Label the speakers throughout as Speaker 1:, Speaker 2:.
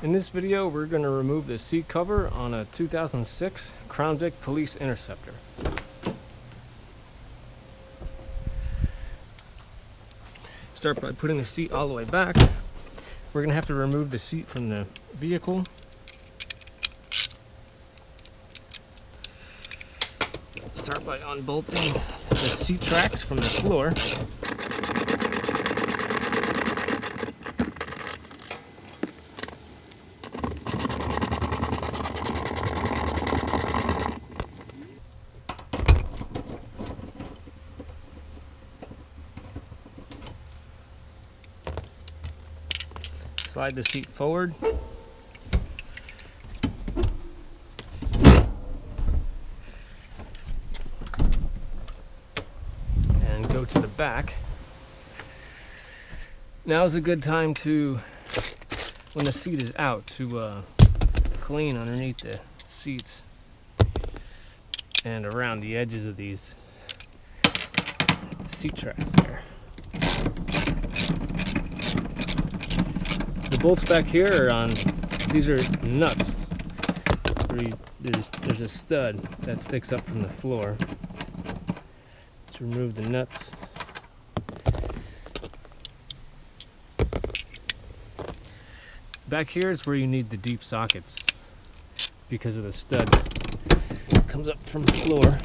Speaker 1: In this video, we're going to remove the seat cover on a 2006 Crown Vic Police Interceptor. Start by putting the seat all the way back. We're going to have to remove the seat from the vehicle. Start by unbolting the seat tracks from the floor. Slide the seat forward. And go to the back. Now is a good time to, when the seat is out, to clean underneath the seats and around the edges of these seat tracks there. The bolts back here are on, these are nuts. There's a stud that sticks up from the floor to remove the nuts. Back here is where you need the deep sockets because of the stud that comes up from the floor.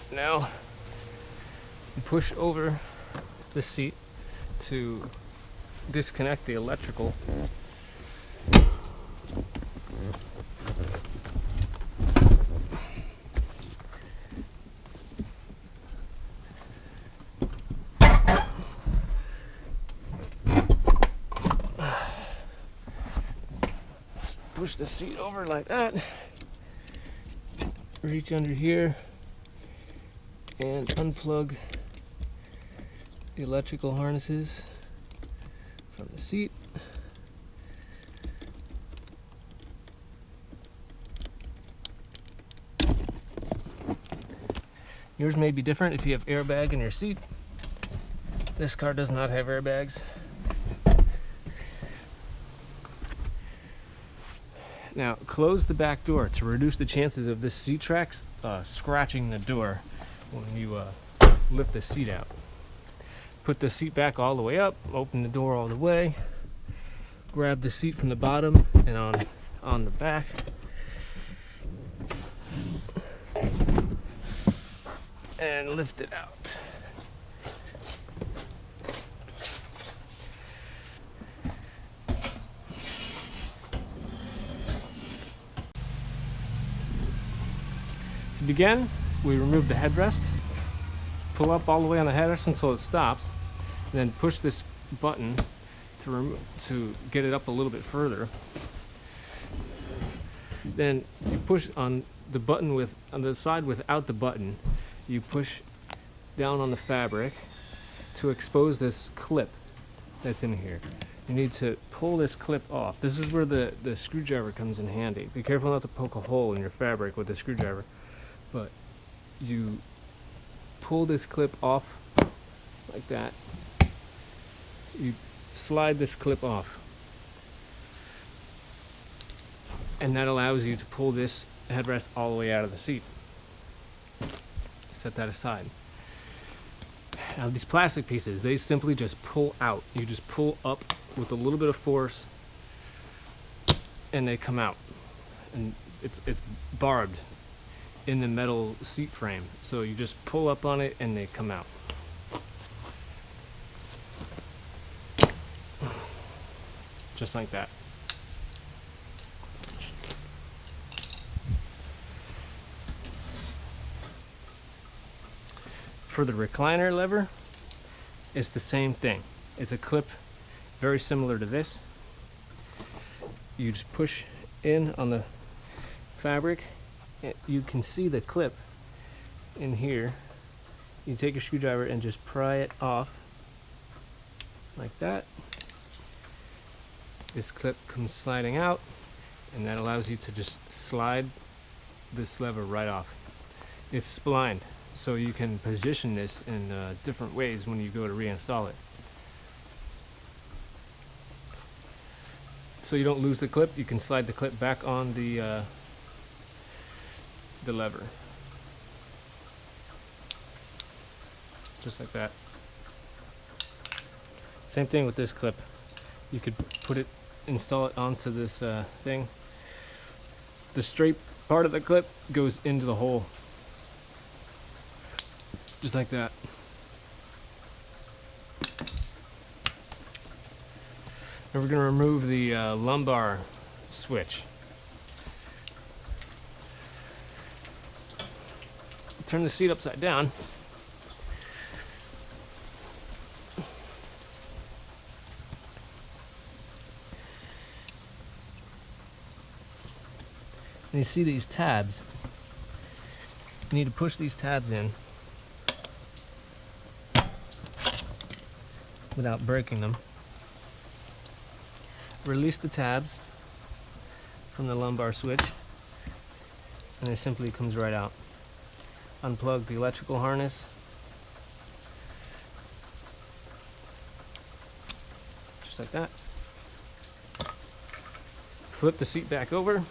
Speaker 1: Now you push over the seat to disconnect the electrical. Push the seat over like that. Reach under here and unplug the electrical harnesses from the seat. Yours may be different if you have airbag in your seat. This car does not have airbags. Now close the back door to reduce the chances of this seat tracks scratching the door when you lift the seat out. Put the seat back all the way up, open the door all the way, grab the seat from the bottom and on the back. And lift it out. To begin, we remove the headrest, pull up all the way on the headrest until it stops, and then push this button to get it up a little bit further. Then you push on the button on the side without the button, you push down on the fabric to expose this clip that's in here. You need to pull this clip off. This is where the screwdriver comes in handy. Be careful not to poke a hole in your fabric with the screwdriver. But you pull this clip off like that. You slide this clip off. And that allows you to pull this headrest all the way out of the seat. Set that aside. Now these plastic pieces, they simply just pull out. You just pull up with a little bit of force and they come out. And it's barbed in the metal seat frame, so you just pull up on it and they come out. Just like that. For the recliner lever, it's the same thing. It's a clip very similar to this. You just push in on the fabric you can see the clip in here. You take a screwdriver and just pry it off like that. This clip comes sliding out, and that allows you to just slide this lever right off. It's splined, so you can position this in different ways when you go to reinstall it. So you don't lose the clip, you can slide the clip back on the lever. Just like that. Same thing with this clip. You could install it onto this thing. The straight part of the clip goes into the hole. Just like that. And we're going to remove the lumbar switch. Turn the seat upside down. And you see these tabs. You need to push these tabs in without breaking them. Release the tabs from the lumbar switch, and it simply comes right out. Unplug the electrical harness. Just like that. Flip the seat back over.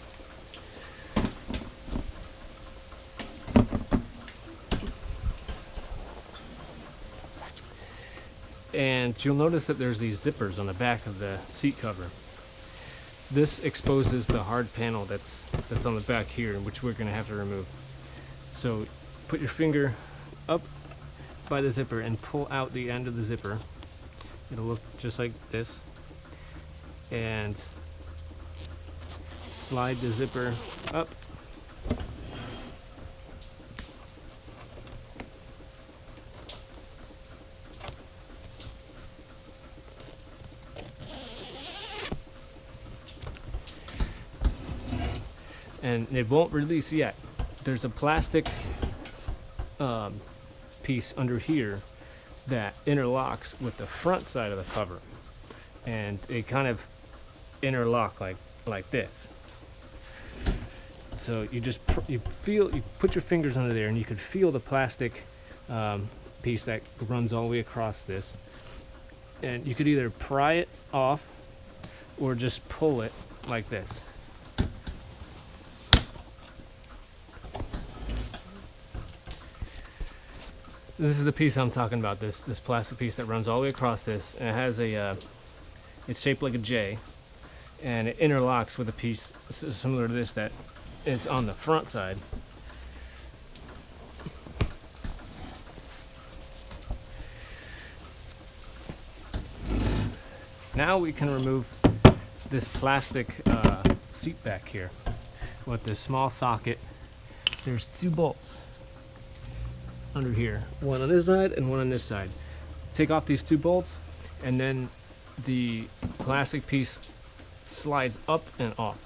Speaker 1: And you'll notice that there's these zippers on the back of the seat cover. This exposes the hard panel that's on the back here, which we're going to have to remove. So put your finger up by the zipper and pull out the end of the zipper. It'll look just like this. And slide the zipper up. And it won't release yet. There's a plastic piece under here that interlocks with the front side of the cover, and it kind of interlock like this. So you just you put your fingers under there, and you could feel the plastic piece that runs all the way across this, and you could either pry it off or just pull it like this. This is the piece I'm talking about, this plastic piece that runs all the way across this, and it has it's shaped like a J, and it interlocks with a piece similar to this that is on the front side. Now we can remove this plastic seat back here with this small socket. There's 2 bolts under here, one on this side and one on this side. Take off these 2 bolts, and then the plastic piece slides up and off.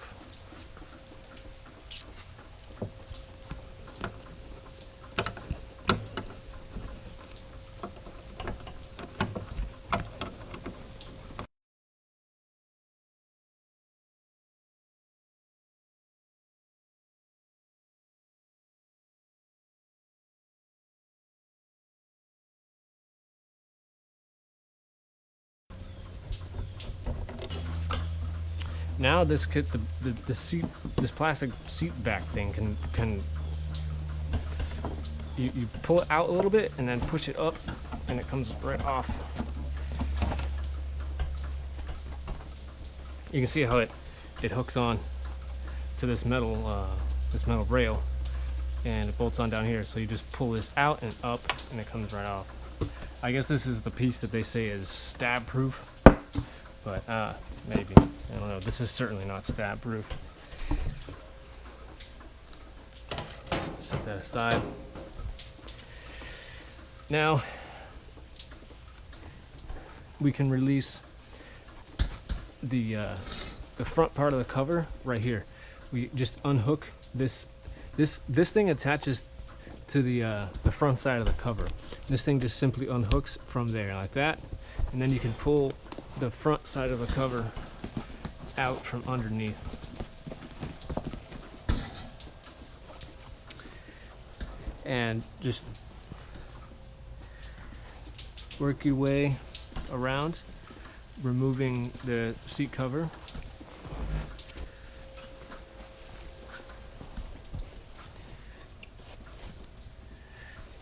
Speaker 1: Now this this plastic seat back thing can you pull it out a little bit and then push it up, and it comes right off. You can see how it hooks on to this metal rail, and it bolts on down here. So you just pull this out and up, and it comes right off. I guess this is the piece that they say is stab proof, but maybe, I don't know. This is certainly not stab proof. Set that aside. Now we can release the front part of the cover right here. We just unhook this This thing attaches to the front side of the cover. This thing just simply unhooks from there like that, and then you can pull the front side of the cover out from underneath. And just work your way around, removing the seat cover.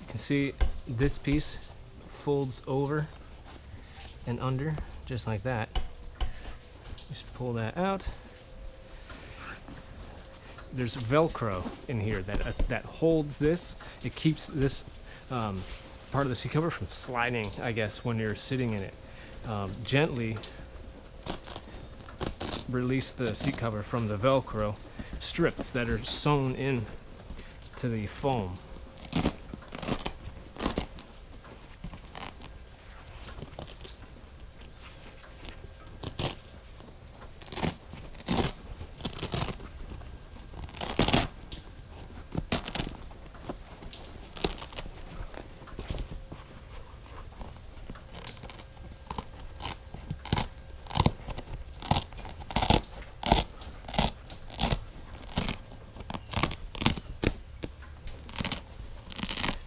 Speaker 1: You can see this piece folds over and under just like that. Just pull that out. There's Velcro in here that holds this. It keeps this part of the seat cover from sliding, I guess, when you're sitting in it. Gently release the seat cover from the Velcro strips that are sewn in to the foam.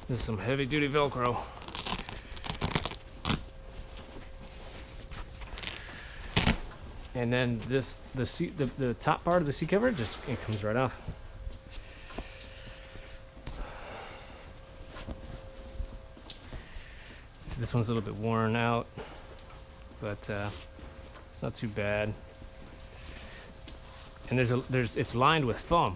Speaker 1: This is some heavy duty Velcro. And then the top part of the seat cover, it comes right off. This one's a little bit worn out, but it's not too bad. And it's lined with foam.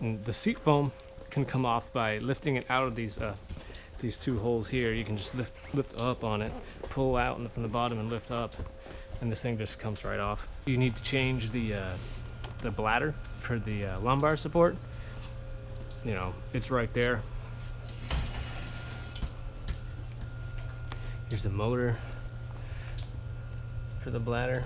Speaker 1: And the seat foam can come off by lifting it out of these two holes here. You can just lift up on it, pull out from the bottom and lift up, and this thing just comes right off. You need to change the bladder for the lumbar support. You know, it's right there. Here's the motor for the bladder.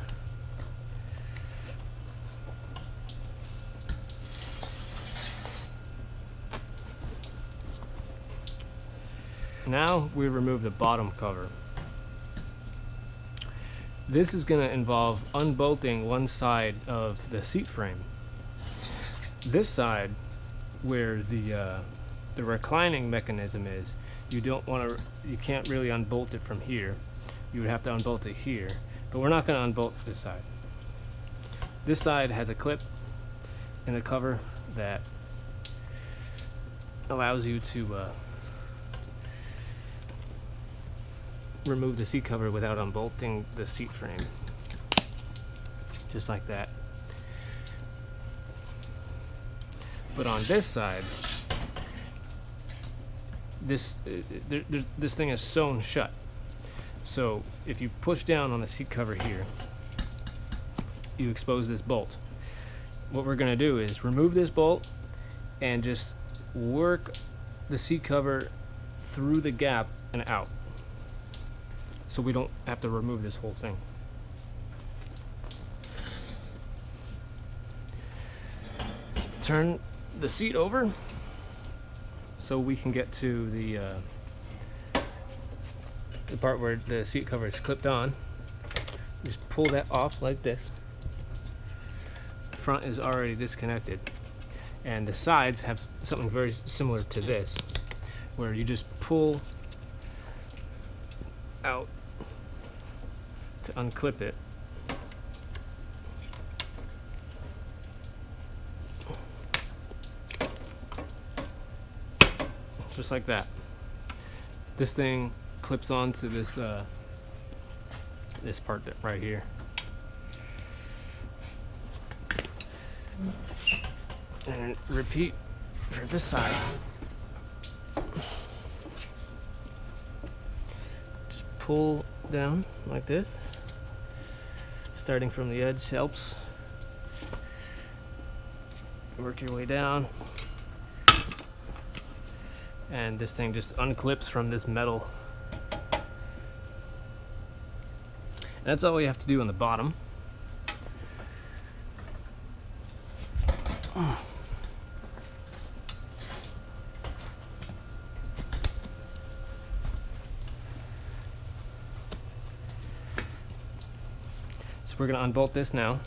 Speaker 1: Now we remove the bottom cover. This is going to involve unbolting one side of the seat frame. This side, where the reclining mechanism is, you can't really unbolt it from here. You would have to unbolt it here, but we're not going to unbolt this side. This side has a clip in the cover that allows you to remove the seat cover without unbolting the seat frame, just like that. But on this side, this thing is sewn shut. So if you push down on the seat cover here, you expose this bolt. What we're going to do is remove this bolt and just work the seat cover through the gap and out, so we don't have to remove this whole thing. Turn the seat over so we can get to the part where the seat cover is clipped on. Just pull that off like this. The front is already disconnected, and the sides have something very similar to this, where you just pull out to unclip it. Just like that. This thing clips onto this this part right here. And repeat for this side. Just pull down like this. Starting from the edge helps. Work your way down. and this thing just unclips from this metal. And that's all we have to do on the bottom. So we're going to unbolt this now.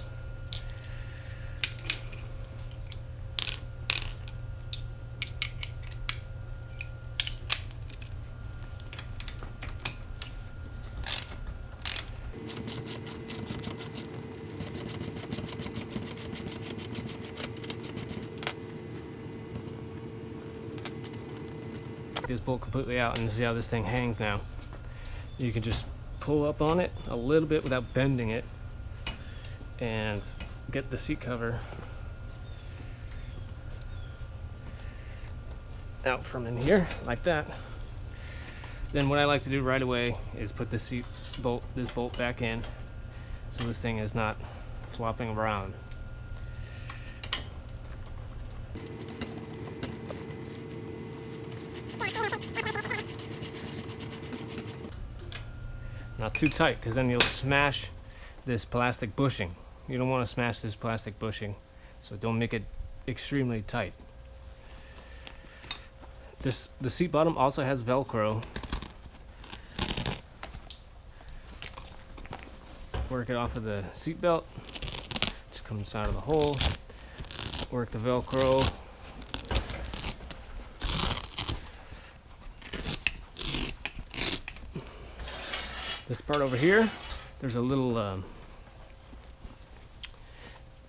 Speaker 1: This bolt completely out, and see how this thing hangs now. You can just pull up on it a little bit without bending it and get the seat cover out from in here like that. Then what I like to do right away is put this bolt back in, so this thing is not flopping around. Not too tight, because then you'll smash this plastic bushing. You don't want to smash this plastic bushing, so don't make it extremely tight. The seat bottom also has Velcro. Work it off of the seat belt. Just comes out of the hole. Work the Velcro. This part over here, there's a little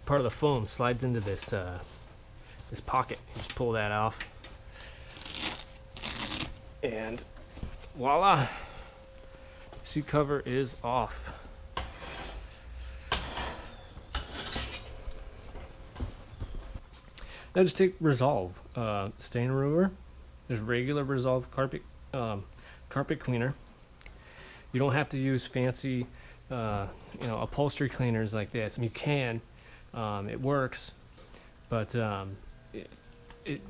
Speaker 1: part of the foam slides into this this pocket. You just pull that off, and voila, seat cover is off. Now just take Resolve stain remover. There's regular Resolve carpet cleaner. You don't have to use fancy, upholstery cleaners like this. I mean, you can. It works, but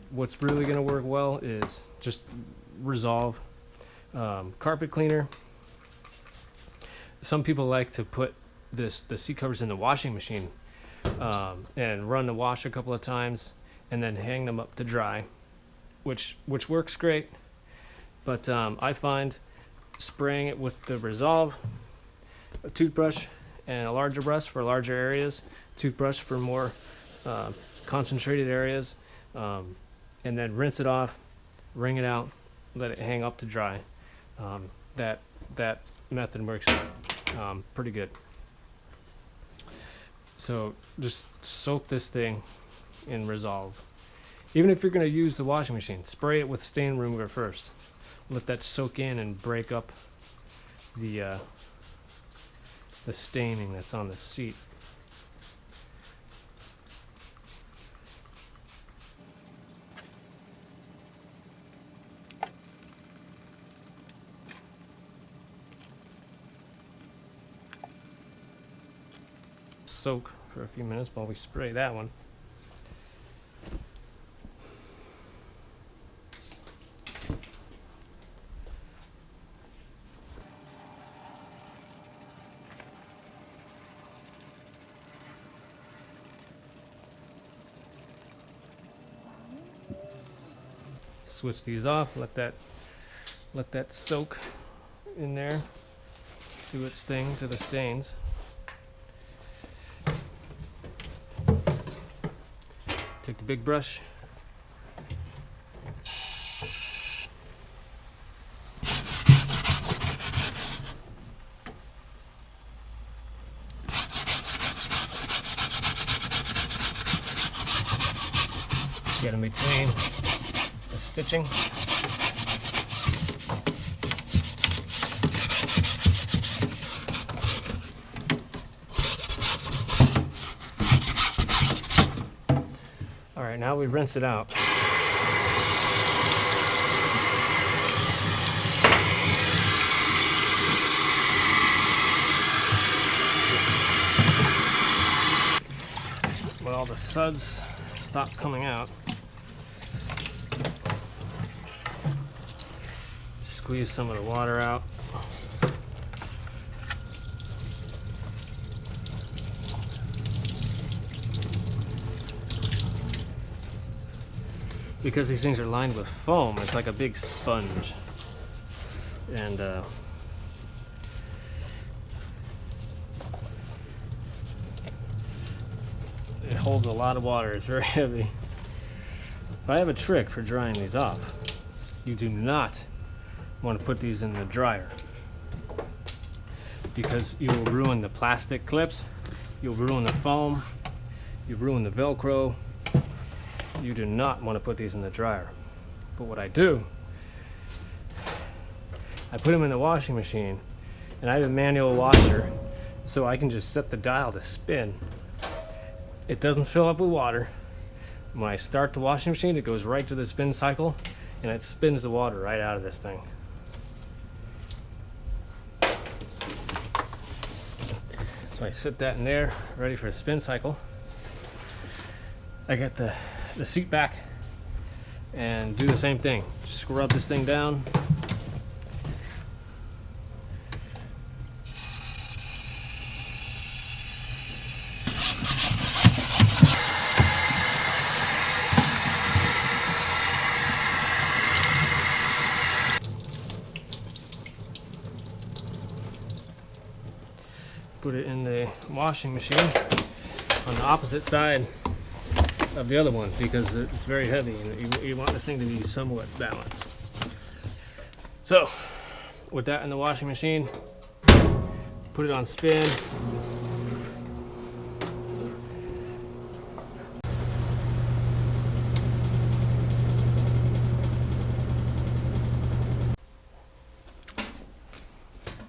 Speaker 1: what's really going to work well is just Resolve carpet cleaner. Some people like to put the seat covers in the washing machine and run the wash a couple of times and then hang them up to dry, which works great. But I find spraying it with the Resolve, a toothbrush, and a larger brush for larger areas, toothbrush for more concentrated areas, and then rinse it off, wring it out, let it hang up to dry. That method works pretty good. So just soak this thing in Resolve. Even if you're going to use the washing machine, spray it with stain remover first. Let that soak in and break up the staining that's on the seat. Soak for a few minutes while we spray that one. Switch these off, let that soak in there, do its thing to the stains. Take the big brush, get in between the stitching. All right, now we rinse it out. When all the suds stop coming out, squeeze some of the water out. Because these things are lined with foam, it's like a big sponge. And it holds a lot of water. It's very heavy. I have a trick for drying these off. You do not want to put these in the dryer, because you will ruin the plastic clips, you'll ruin the foam, you'll ruin the Velcro. You do not want to put these in the dryer. But what I do, I put them in the washing machine, and I have a manual washer, so I can just set the dial to spin. It doesn't fill up with water. When I start the washing machine, it goes right to the spin cycle, and it spins the water right out of this thing. So I set that in there, ready for a spin cycle. I get the seat back and do the same thing. Just scrub this thing down. Put it in the washing machine on the opposite side of the other one, because it's very heavy and you want this thing to be somewhat balanced. So with that in the washing machine, put it on spin.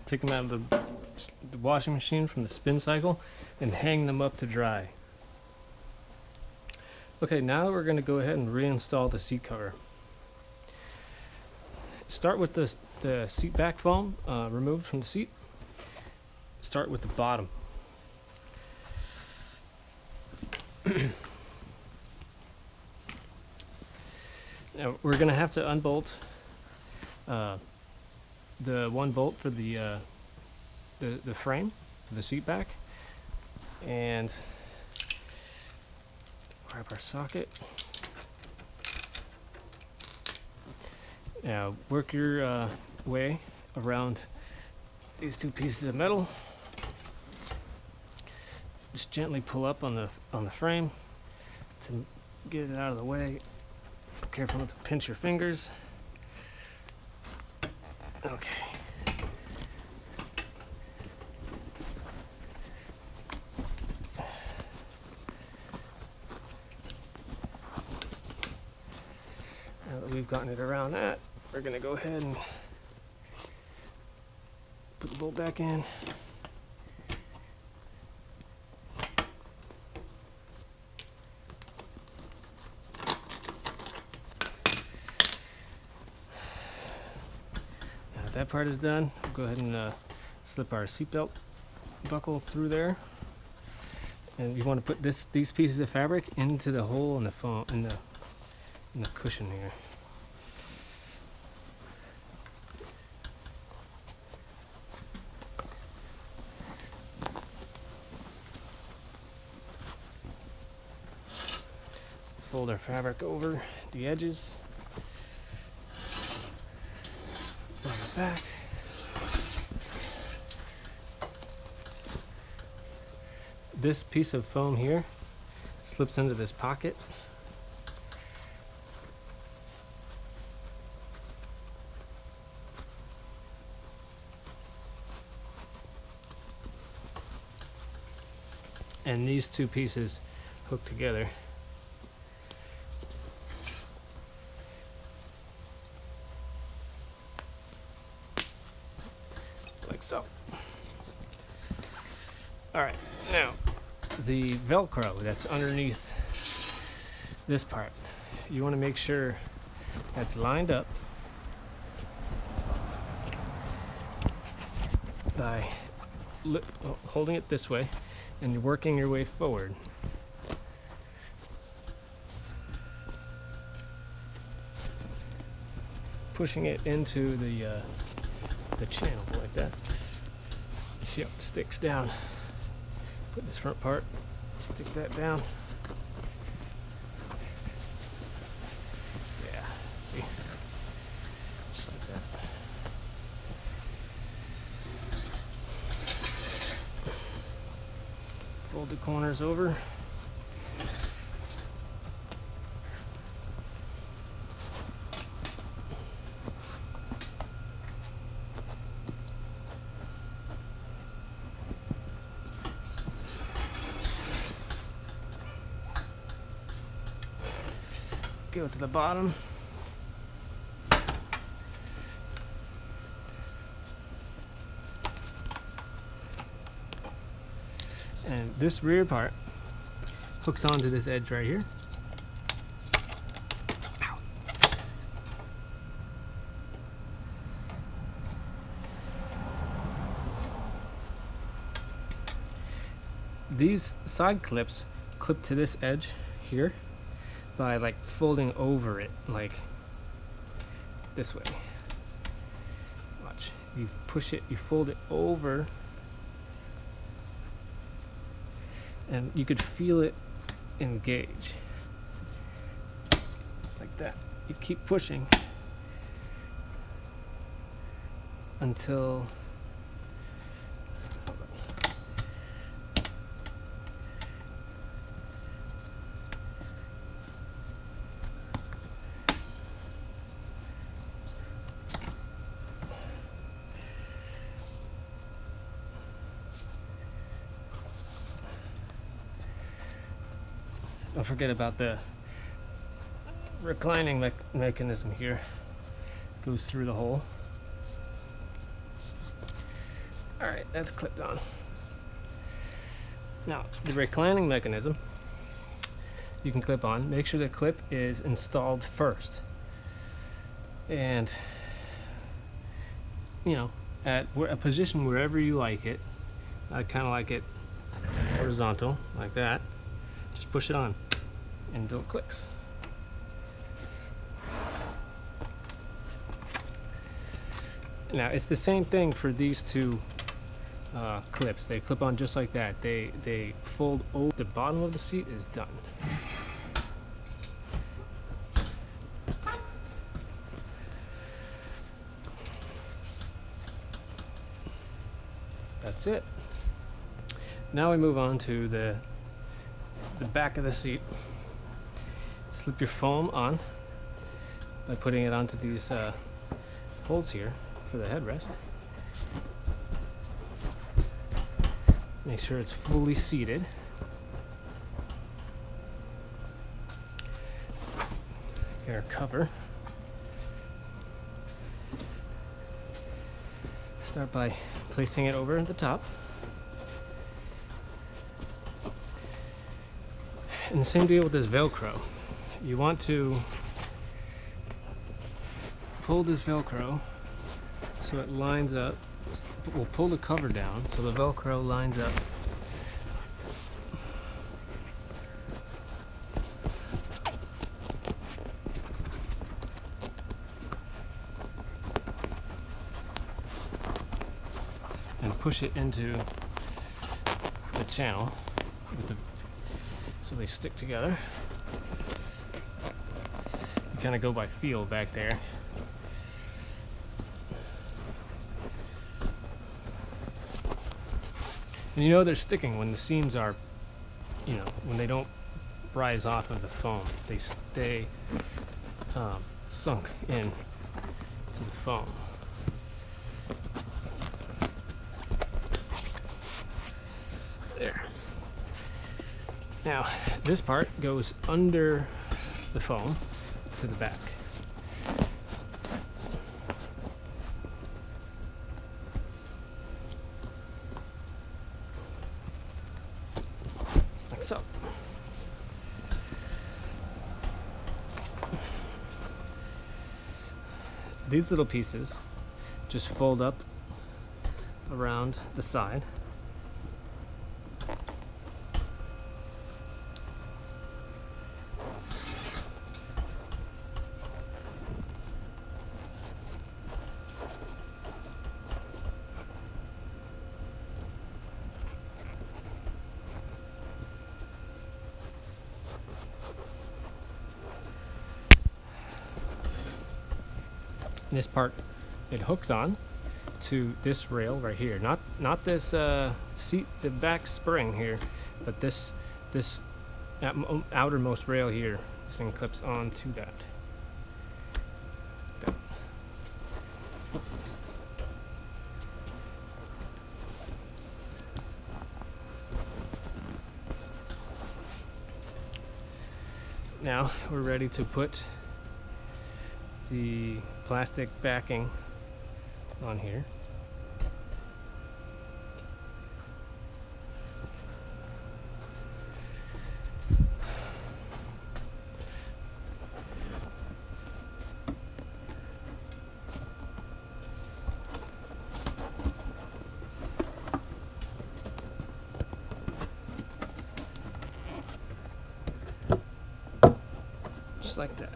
Speaker 1: Take them out of the washing machine from the spin cycle and hang them up to dry. Okay, now we're going to go ahead and reinstall the seat cover. Start with the seat back foam removed from the seat. Start with the bottom. Now we're going to have to unbolt the one bolt for the frame for the seat back, and grab our socket. Now work your way around these two pieces of metal. Just gently pull up on the frame to get it out of the way. Careful not to pinch your fingers. Okay. Now that we've gotten it around that, we're going to go ahead and put the bolt back in. Now that that part is done, we'll go ahead and slip our seatbelt buckle through there. And you want to put these pieces of fabric into the hole in the foam, in the cushion here. Fold our fabric over the edges on the back. This piece of foam here slips into this pocket. And these two pieces hook together. Like so. Alright, now the Velcro that's underneath this part, you want to make sure that's lined up by holding it this way and you're working your way forward. pushing it into the channel like that. See how it sticks down. Put this front part, stick that down. Yeah, see? Just like that. Fold the corners over. Go to the bottom. And this rear part hooks onto this edge right here. Ow. These side clips clip to this edge here by like folding over it like this way. Watch. You push it, you fold it over, and you could feel it engage. Like that. You keep pushing until don't forget about the reclining mechanism here. Goes through the hole. Alright, that's clipped on. Now, the reclining mechanism you can clip on. Make sure the clip is installed first. And, you know, at a position wherever you like it. I kind of like it horizontal, like that. Just push it on until it clicks. Now it's the same thing for these two clips. They clip on just like that. They fold over. The bottom of the seat is done. That's it. Now we move on to the back of the seat. Slip your foam on by putting it onto these holes here for the headrest. Make sure it's fully seated. Get our cover. Start by placing it over the top. And the same deal with this Velcro. You want to pull this Velcro so it lines up. We'll pull the cover down so the Velcro lines up. And push it into the channel with so they stick together. You kind of go by feel back there. And you know they're sticking when the seams are, you know, when they don't rise off of the foam. They stay sunk in to the foam. There. Now, this part goes under the foam to the back. Like so. These little pieces just fold up around the side. this part, it hooks on to this rail right here, not this seat, the back spring here, but this outermost rail here. This thing clips on to that. Now we're ready to put the plastic backing on here. Just like that.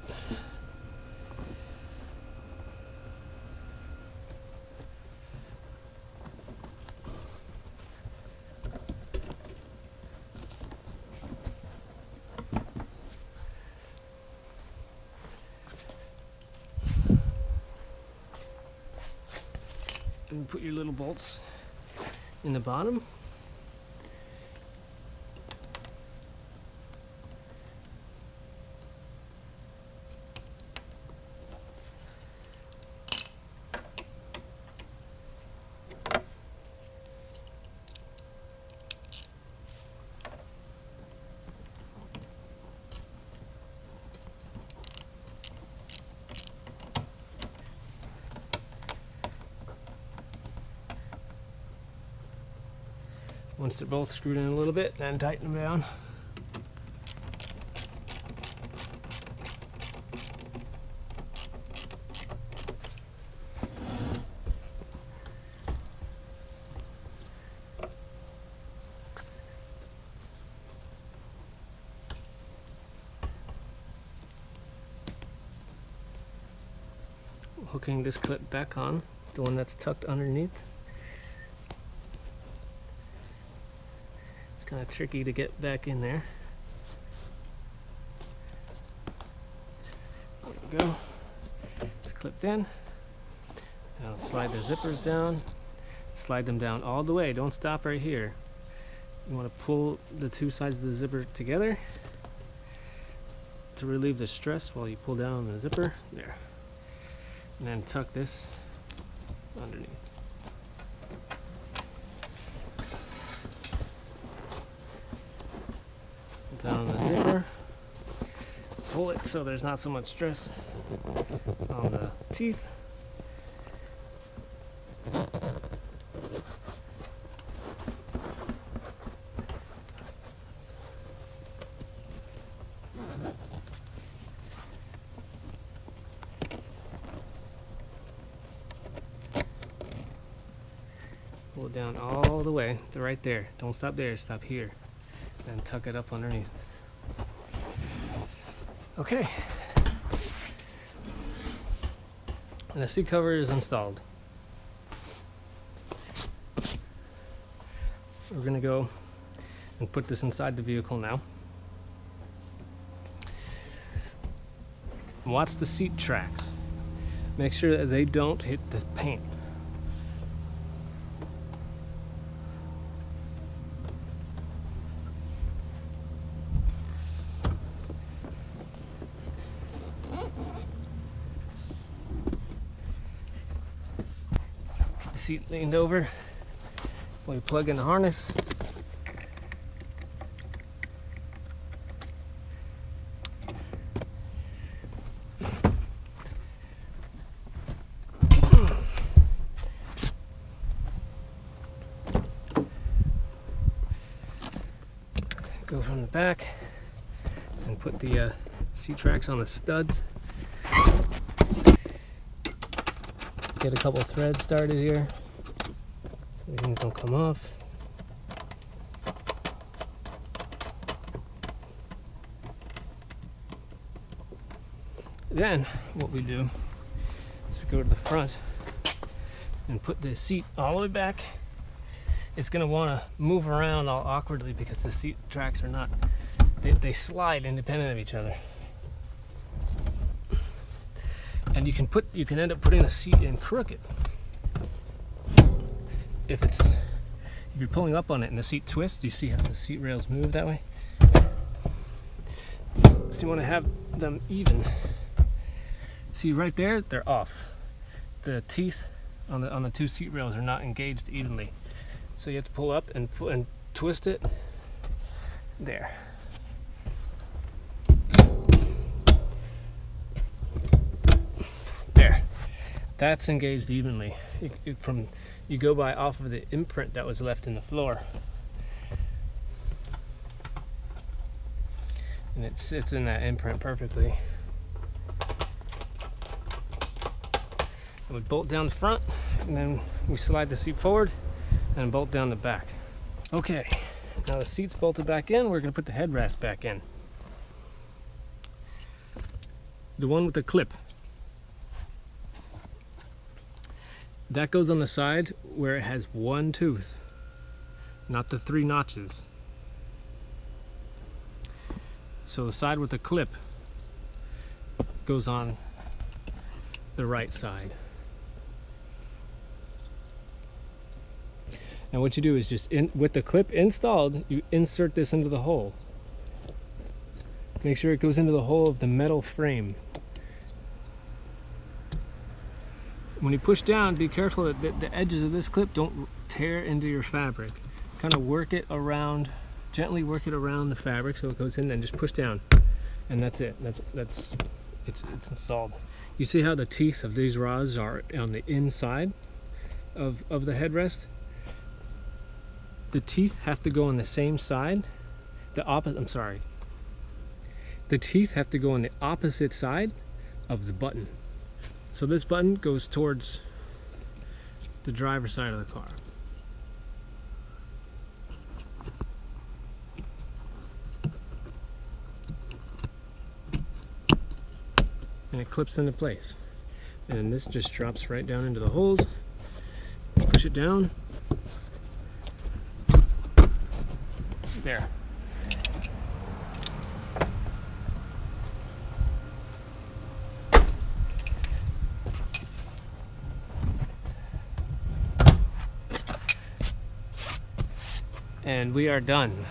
Speaker 1: And put your little bolts in the bottom. Once they're both screwed in a little bit, then tighten them down. Hooking this clip back on, the one that's tucked underneath. Kind of tricky to get back in there. There we go. It's clipped in. Now slide the zippers down. Slide them down all the way. Don't stop right here. You want to pull the two sides of the zipper together to relieve the stress while you pull down on the zipper. There. And then tuck this underneath. Down the zipper, pull it so there's not so much stress on the teeth. Pull it down all the way to right there. Don't stop there, stop here. And tuck it up underneath. Okay. And the seat cover is installed. We're going to go and put this inside the vehicle now. Watch the seat tracks. Make sure that they don't hit the paint. Seat leaned over while you plug in the harness. Go from the back and put the seat tracks on the studs. Get a couple threads started here so things don't come off. Then what we do is we go to the front and put the seat all the way back. It's going to want to move around all awkwardly because the seat tracks are not, they slide independent of each other. And And you can end up putting the seat in crooked. If you're pulling up on it and the seat twists, you see how the seat rails move that way? So you want to have them even. See right there, they're off. The teeth on the two seat rails are not engaged evenly. So you have to pull up and twist it. There. There. That's engaged evenly. You go by off of the imprint that was left in the floor. And it sits in that imprint perfectly. And we bolt down the front, and then we slide the seat forward and bolt down the back. Okay, now the seat's bolted back in, we're going to put the headrest back in. The one with the clip. That goes on the side where it has one tooth, not the 3 notches. So the side with the clip goes on the right side. And what you do is just, with the clip installed, you insert this into the hole. Make sure it goes into the hole of the metal frame. When you push down, be careful that the edges of this clip don't tear into your fabric. Kind of work it around, gently work it around the fabric so it goes in, and just push down. And that's it. It's installed. You see how the teeth of these rods are on the inside of the headrest? The teeth have to go on the same side. The teeth have to go on the opposite side of the button. So this button goes towards the driver's side of the car. And it clips into place. And this just drops right down into the holes. Push it down. There. And we are done.